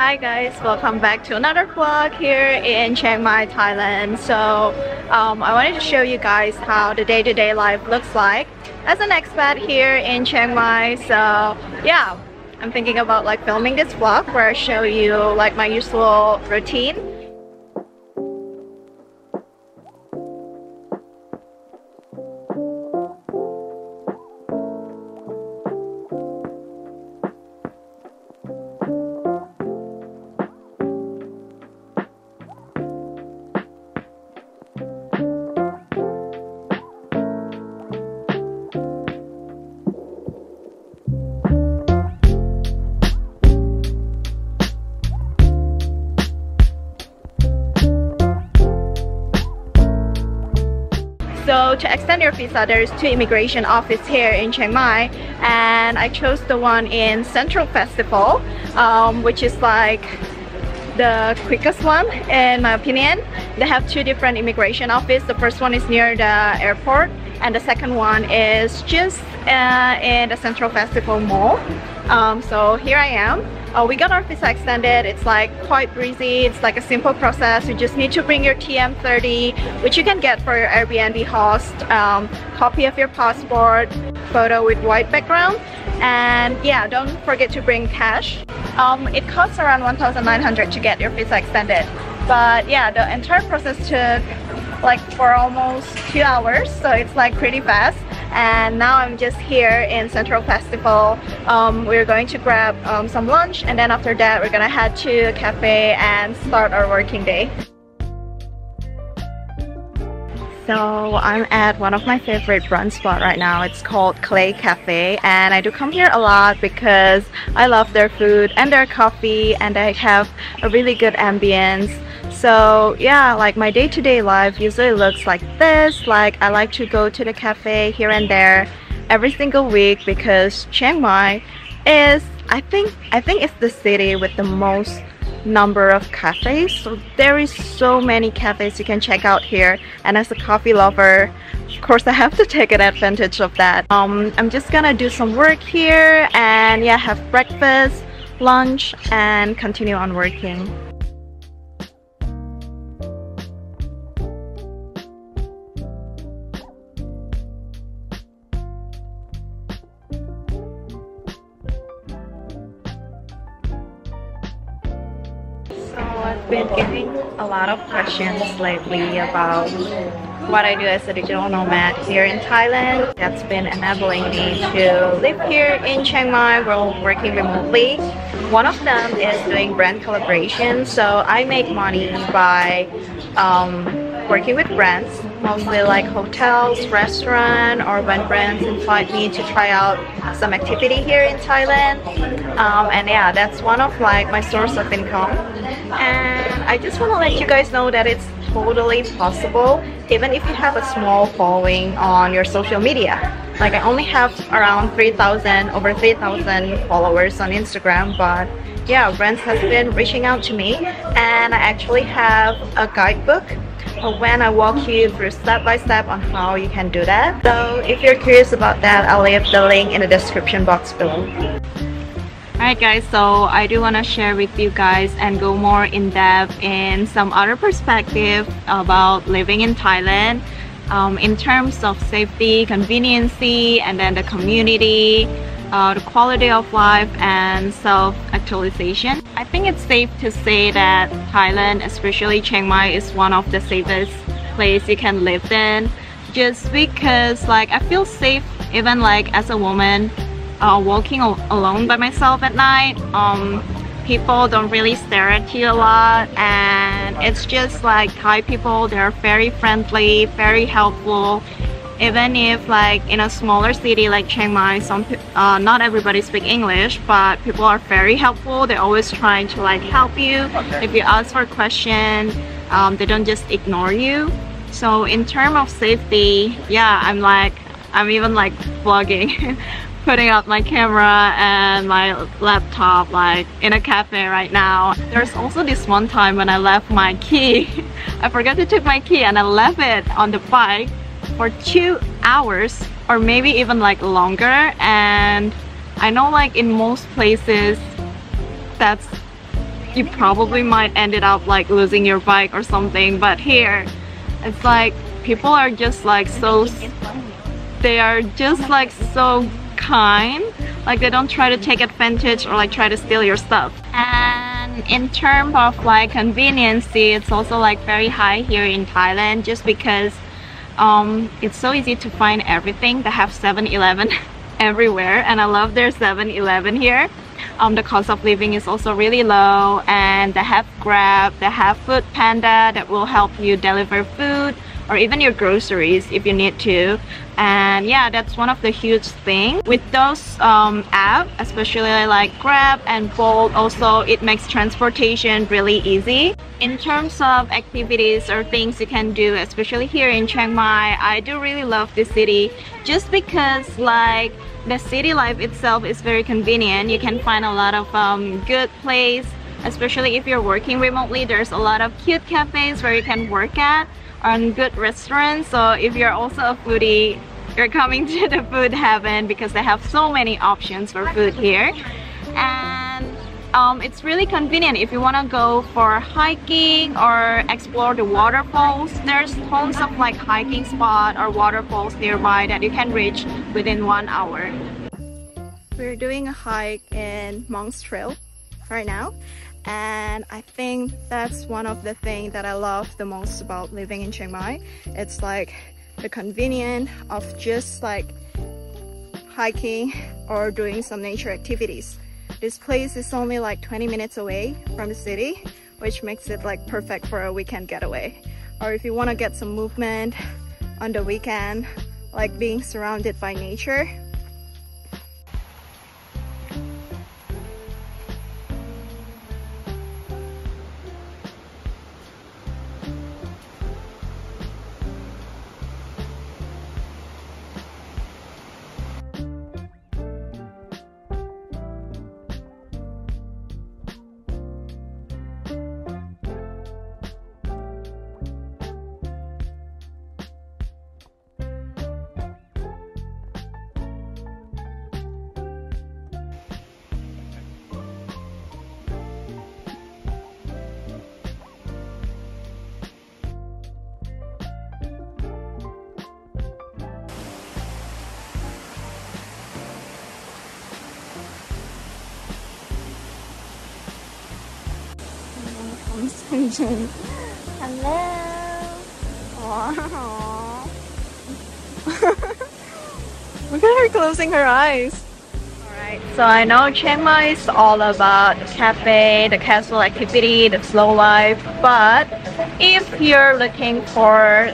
Hi guys, welcome back to another vlog here in Chiang Mai, Thailand. So I wanted to show you guys how the day-to-day life looks like as an expat here in Chiang Mai. So yeah, I'm thinking about like filming this vlog where I show you like my usual routine. So to extend your visa, there's two immigration offices here in Chiang Mai, and I chose the one in Central Festival, which is like the quickest one in my opinion. They have two different immigration offices. The first one is near the airport, and the second one is just in the Central Festival Mall. So here I am. We got our visa extended. It's like quite breezy. It's like a simple process. You just need to bring your TM30, which you can get for your Airbnb host, copy of your passport, photo with white background, and yeah, don't forget to bring cash. It costs around 1,900 to get your visa extended, but yeah, the entire process took like for almost 2 hours, so it's like pretty fast. And now I'm just here in Central Festival. We're going to grab some lunch, and then after that we're gonna head to a cafe and start our working day. So I'm at one of my favorite brunch spot right now. It's called Clay Cafe, and I do come here a lot because I love their food and their coffee, and they have a really good ambience. So yeah, like my day-to-day life usually looks like this. Like I like to go to the cafe here and there every single week because Chiang Mai is, I think it's the city with the most number of cafes. So there is so many cafes you can check out here, and as a coffee lover, of course I have to take advantage of that. I'm just gonna do some work here and yeah, have breakfast, lunch, and continue on working. I've been getting a lot of questions lately about what I do as a digital nomad here in Thailand. That's been enabling me to live here in Chiang Mai while working remotely. One of them is doing brand collaboration. So I make money by working with brands, mostly like hotels, restaurants, or when brands invite me to try out some activity here in Thailand. And yeah, that's one of like my source of income. And I just want to let you guys know that it's totally possible even if you have a small following on your social media. Like I only have around over 3,000 followers on Instagram, but yeah, brands has been reaching out to me, and I actually have a guidebook when I walk you through step by step on how you can do that. So if you're curious about that, I'll leave the link in the description box below. Alright guys, so I do want to share with you guys and go more in depth in some other perspective about living in Thailand in terms of safety, conveniency, and then the community, the quality of life, and self-actualization. I think it's safe to say that Thailand, especially Chiang Mai, is one of the safest places you can live in, just because like I feel safe even like as a woman walking alone by myself at night. People don't really stare at you a lot, and it's just like Thai people, they're very friendly, very helpful. Even if like in a smaller city like Chiang Mai, not everybody speaks English, but people are very helpful. They're always trying to like help you. If you ask for a question, they don't just ignore you. So in terms of safety, yeah, I'm even like vlogging putting out my camera and my laptop like in a cafe right now. There's also this one time when I left my key. I forgot to take my key and I left it on the bike for 2 hours or maybe even like longer, and I know like in most places that's you probably might ended up like losing your bike or something. But here it's like people are just like so, they are just like so kind, like they don't try to take advantage or like try to steal your stuff. And in terms of like convenience, it's also like very high here in Thailand, just because it's so easy to find everything. They have 7-Eleven everywhere, and I love their 7-Eleven here. The cost of living is also really low, and they have Grab, they have Food Panda that will help you deliver food or even your groceries if you need to. And yeah, that's one of the huge things with those apps, especially like Grab and Bolt. Also, it makes transportation really easy. In terms of activities or things you can do, especially here in Chiang Mai, I do really love this city just because like the city life itself is very convenient. You can find a lot of good place, especially if you're working remotely. There's a lot of cute cafes where you can work at, and good restaurants. So if you're also a foodie, you're coming to the food heaven because they have so many options for food here. And it's really convenient if you want to go for hiking or explore the waterfalls. There's tons of like hiking spot or waterfalls nearby that you can reach within 1 hour. We're doing a hike in Monk's Trail right now, and I think that's one of the things that I love the most about living in Chiang Mai. It's like the convenience of just like hiking or doing some nature activities. This place is only like 20 minutes away from the city, which makes it like perfect for a weekend getaway. Or if you want to get some movement on the weekend, like being surrounded by nature. Hello. Wow. Look at her closing her eyes. Alright, so I know Chiang Mai is all about the cafe, the casual activity, the slow life, but if you're looking for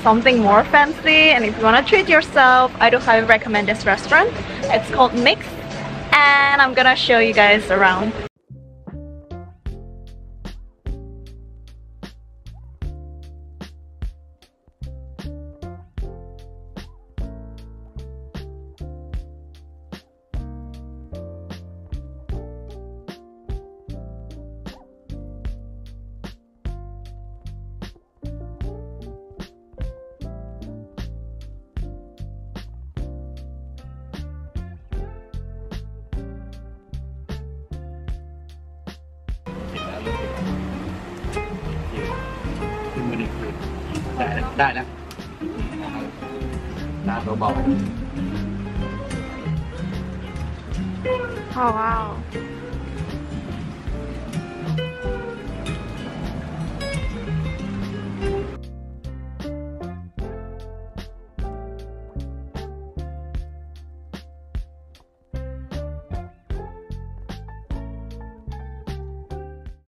something more fancy and if you want to treat yourself, I do highly recommend this restaurant. It's called Mix, and I'm gonna show you guys around. Oh wow.